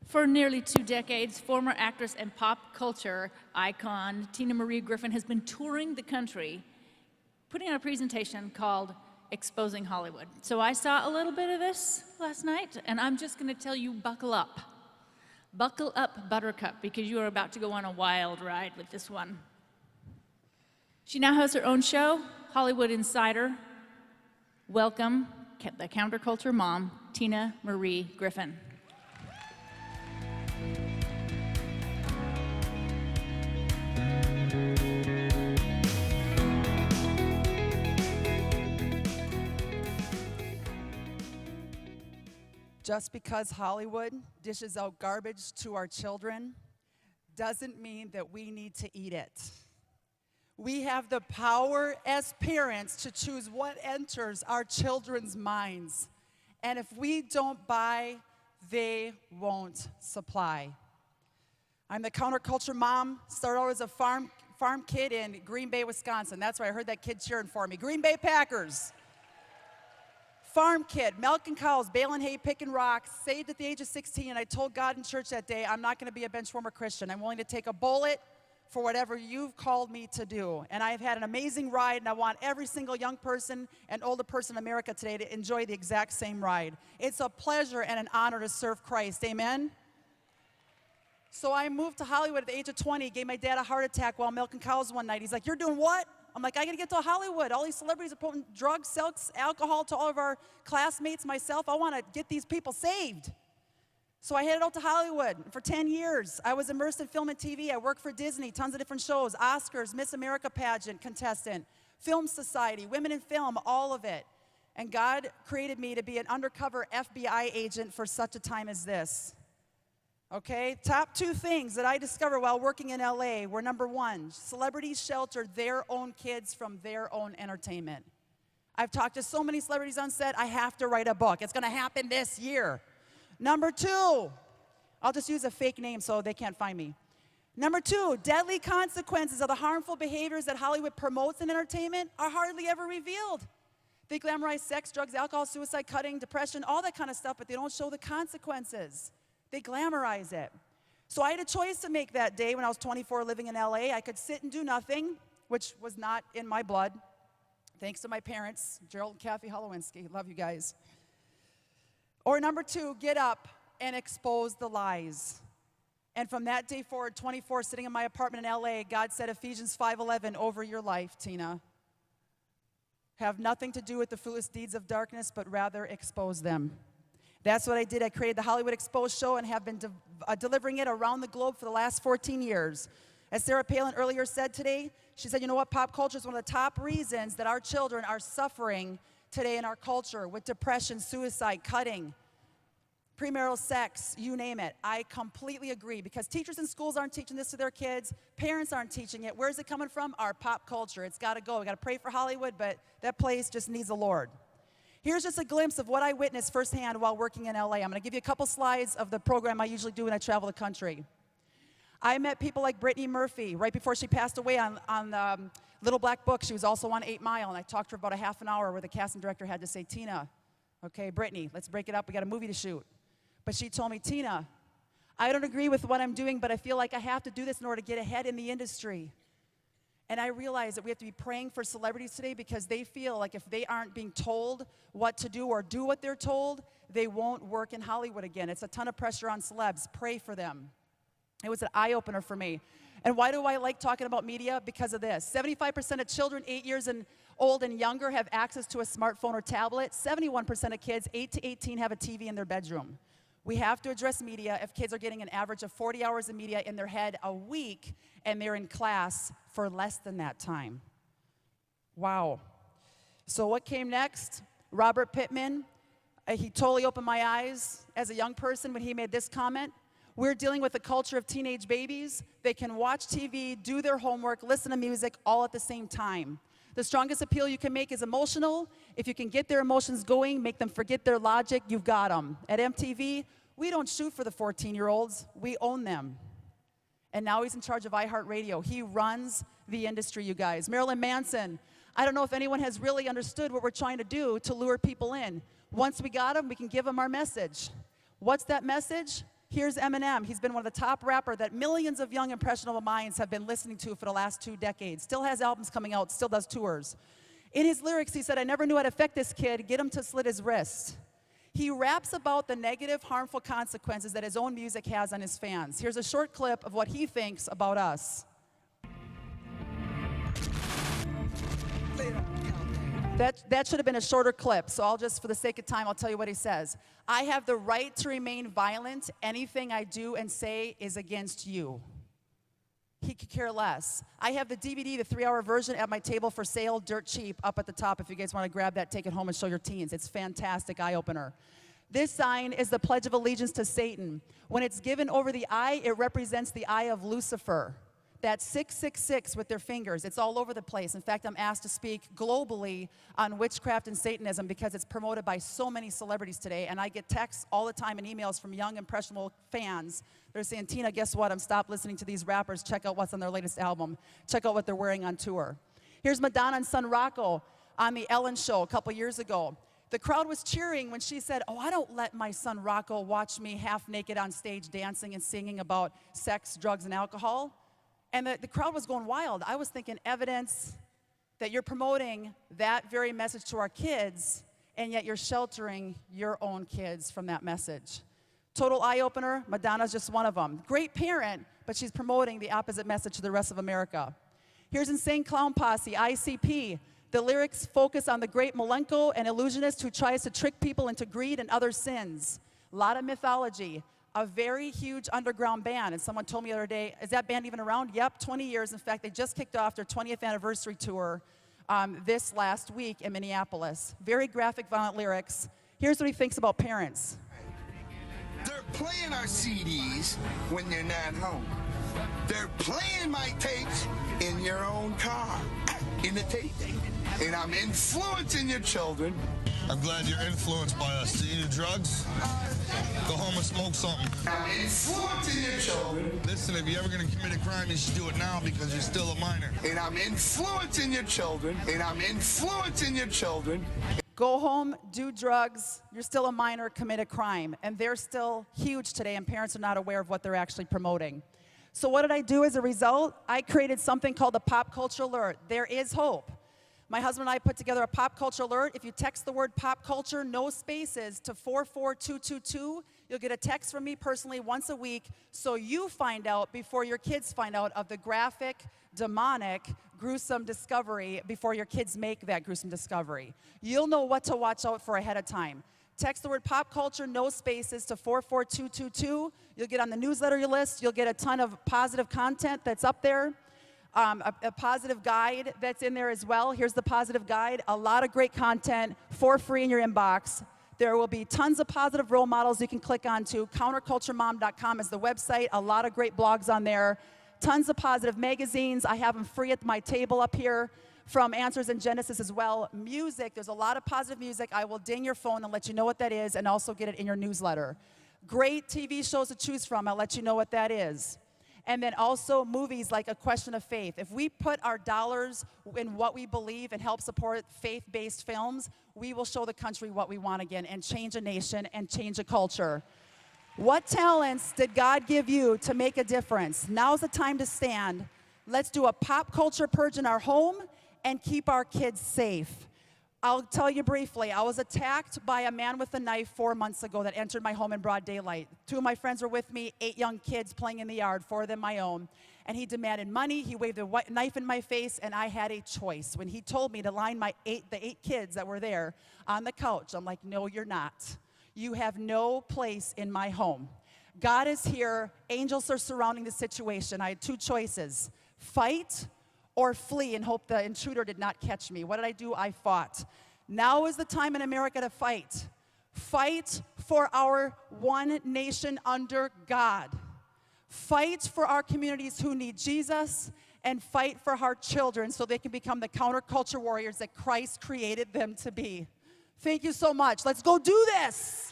For nearly 2 decades, former actress and pop culture icon TinaMarieGriffin has been touring the country, putting on a presentation called Exposing Hollywood. So I saw a little bit of this last night, and I'm just going to tell you, buckle up. Buckle up, Buttercup, because you are about to go on a wild ride with this one. She now has her own show, Hollywood Insider. Welcome, the counterculture mom, TinaMarieGriffin. Just because Hollywood dishes out garbage to our children doesn't mean that we need to eat it. We have the power as parents to choose what enters our children's minds. And if we don't buy, they won't supply. I'm the counterculture mom, started out as a farm kid in Green Bay, Wisconsin. That's where I heard that kid cheering for me. Green Bay Packers. Farm kid, milking cows, baling hay, picking rocks, saved at the age of 16, and I told God in church that day, I'm not going to be a benchwarmer Christian. I'm willing to take a bullet for whatever you've called me to do. And I've had an amazing ride, and I want every single young person and older person in America today to enjoy the exact same ride. It's a pleasure and an honor to serve Christ. Amen? So I moved to Hollywood at the age of 20, gave my dad a heart attack while milking cows one night. He's like, "You're doing what?" I'm like, "I gotta get to Hollywood. All these celebrities are putting drugs, sex, alcohol to all of our classmates, myself. I wanna get these people saved." So I headed out to Hollywood. For 10 years, I was immersed in film and TV. I worked for Disney, tons of different shows, Oscars, Miss America pageant contestant, Film Society, Women in Film, all of it. And God created me to be an undercover FBI agent for such a time as this. Okay, top 2 things that I discovered while working in LA were, number 1, celebrities shelter their own kids from their own entertainment. I've talked to so many celebrities on set, I have to write a book. It's gonna happen this year. Number 2, I'll just use a fake name so they can't find me. Number 2, deadly consequences of the harmful behaviors that Hollywood promotes in entertainment are hardly ever revealed. They glamorize sex, drugs, alcohol, suicide, cutting, depression, all that kind of stuff, but they don't show the consequences. They glamorize it. So I had a choice to make that day when I was 24 living in LA. I could sit and do nothing, which was not in my blood. Thanks to my parents, Gerald and Kathy Holowinski. Love you guys. Or number 2, get up and expose the lies. And from that day forward, 24, sitting in my apartment in LA, God said Ephesians 5:11 over your life, Tina. Have nothing to do with the foolish deeds of darkness, but rather expose them. That's what I did. I created the Hollywood Exposed show and have been delivering it around the globe for the last 14 years. As Sarah Palin earlier said today, she said, you know what, pop culture is one of the top reasons that our children are suffering today in our culture with depression, suicide, cutting, premarital sex, you name it. I completely agree because teachers in schools aren't teaching this to their kids. Parents aren't teaching it. Where's it coming from? Our pop culture. It's got to go. We got to pray for Hollywood, but that place just needs the Lord. Here's just a glimpse of what I witnessed firsthand while working in LA. I'm going to give you a couple slides of the program I usually do when I travel the country. I met people like Brittany Murphy right before she passed away on Little Black Book. She was also on 8 Mile, and I talked to her about a half an hour where the casting director had to say, "Tina, okay, Brittany, let's break it up. We got a movie to shoot." But she told me, "Tina, I don't agree with what I'm doing, but I feel like I have to do this in order to get ahead in the industry." And I realize that we have to be praying for celebrities today because they feel like if they aren't being told what to do or do what they're told, they won't work in Hollywood again. It's a ton of pressure on celebs. Pray for them. It was an eye-opener for me. And why do I like talking about media? Because of this. 75% of children 8 years old and younger have access to a smartphone or tablet. 71% of kids 8 to 18 have a TV in their bedroom. We have to address media if kids are getting an average of 40 hours of media in their head a week and they're in class for less than that time. Wow. So what came next? Robert Pittman, he totally opened my eyes as a young person when he made this comment. We're dealing with a culture of teenage babies. They can watch TV, do their homework, listen to music all at the same time. The strongest appeal you can make is emotional. If you can get their emotions going, make them forget their logic, you've got them. At MTV, we don't shoot for the 14-year-olds. We own them. And now he's in charge of iHeartRadio. He runs the industry, you guys. Marilyn Manson, I don't know if anyone has really understood what we're trying to do to lure people in. Once we got them, we can give them our message. What's that message? Here's Eminem. He's been one of the top rappers that millions of young impressionable minds have been listening to for the last 2 decades. Still has albums coming out, still does tours. In his lyrics, he said, I never knew how to affect this kid, get him to slit his wrist. He raps about the negative, harmful consequences that his own music has on his fans. Here's a short clip of what he thinks about us. That should have been a shorter clip, so I'll just, for the sake of time, I'll tell you what he says. I have the right to remain violent. Anything I do and say is against you. He could care less. I have the DVD, the 3-hour version, at my table for sale, dirt cheap, up at the top. If you guys want to grab that, take it home and show your teens. It's fantastic, eye-opener. This sign is the Pledge of Allegiance to Satan. When it's given over the eye, it represents the eye of Lucifer. That's 666 with their fingers. It's all over the place. In fact, I'm asked to speak globally on witchcraft and Satanism because it's promoted by so many celebrities today. And I get texts all the time and emails from young, impressionable fans. They're saying, Tina, guess what? I'm stopped listening to these rappers. Check out what's on their latest album. Check out what they're wearing on tour. Here's Madonna and son Rocco on the Ellen Show a couple years ago. The crowd was cheering when she said, oh, I don't let my son Rocco watch me half naked on stage dancing and singing about sex, drugs, and alcohol. And the crowd was going wild. I was thinking, evidence that you're promoting that very message to our kids, and yet you're sheltering your own kids from that message. Total eye-opener, Madonna's just one of them. Great parent, but she's promoting the opposite message to the rest of America. Here's Insane Clown Posse, ICP. The lyrics focus on the great Malenko, an illusionist who tries to trick people into greed and other sins. A lot of mythology. A very huge underground band, and someone told me the other day, is that band even around? Yep, 20 years. In fact, they just kicked off their 20th anniversary tour this last week in Minneapolis. Very graphic, violent lyrics. Here's what he thinks about parents. They're playing our CDs when they're not home. They're playing my tapes in your own car, in the tape. And I'm influencing your children. I'm glad you're influenced by us. Do you do drugs? Go home and smoke something. I'm influencing your children. Listen, if you're ever going to commit a crime, you should do it now because you're still a minor. And I'm influencing your children. And I'm influencing your children. Go home, do drugs, you're still a minor, commit a crime. And they're still huge today, and parents are not aware of what they're actually promoting. So what did I do as a result? I created something called the Pop Culture Alert. There is hope. My husband and I put together a pop culture alert. If you text the word pop culture, no spaces, to 44222, you'll get a text from me personally once a week so you find out before your kids find out of the graphic, demonic, gruesome discovery before your kids make that gruesome discovery. You'll know what to watch out for ahead of time. Text the word pop culture, no spaces, to 44222. You'll get on the newsletter list. You'll get a ton of positive content that's up there. A positive guide that's in there as well. Here's the positive guide. A lot of great content for free in your inbox. There will be tons of positive role models you can click onto. Counterculturemom.com is the website. A lot of great blogs on there. Tons of positive magazines. I have them free at my table up here from Answers in Genesis as well. Music, there's a lot of positive music. I will ding your phone and let you know what that is and also get it in your newsletter. Great TV shows to choose from. I'll let you know what that is. And then also movies like A Question of Faith. If we put our dollars in what we believe and help support faith-based films, we will show the country what we want again and change a nation and change a culture. What talents did God give you to make a difference? Now's the time to stand. Let's do a pop culture purge in our home and keep our kids safe. I'll tell you briefly, I was attacked by a man with a knife 4 months ago that entered my home in broad daylight. 2 of my friends were with me, 8 young kids playing in the yard, 4 of them my own. And he demanded money, he waved a knife in my face, and I had a choice. When he told me to line the 8 kids that were there on the couch, I'm like, no, you're not. You have no place in my home. God is here, angels are surrounding the situation. I had 2 choices, fight or flee and hope the intruder did not catch me. What did I do? I fought. Now is the time in America to fight. Fight for our one nation under God. Fight for our communities who need Jesus, and fight for our children so they can become the counterculture warriors that Christ created them to be. Thank you so much. Let's go do this.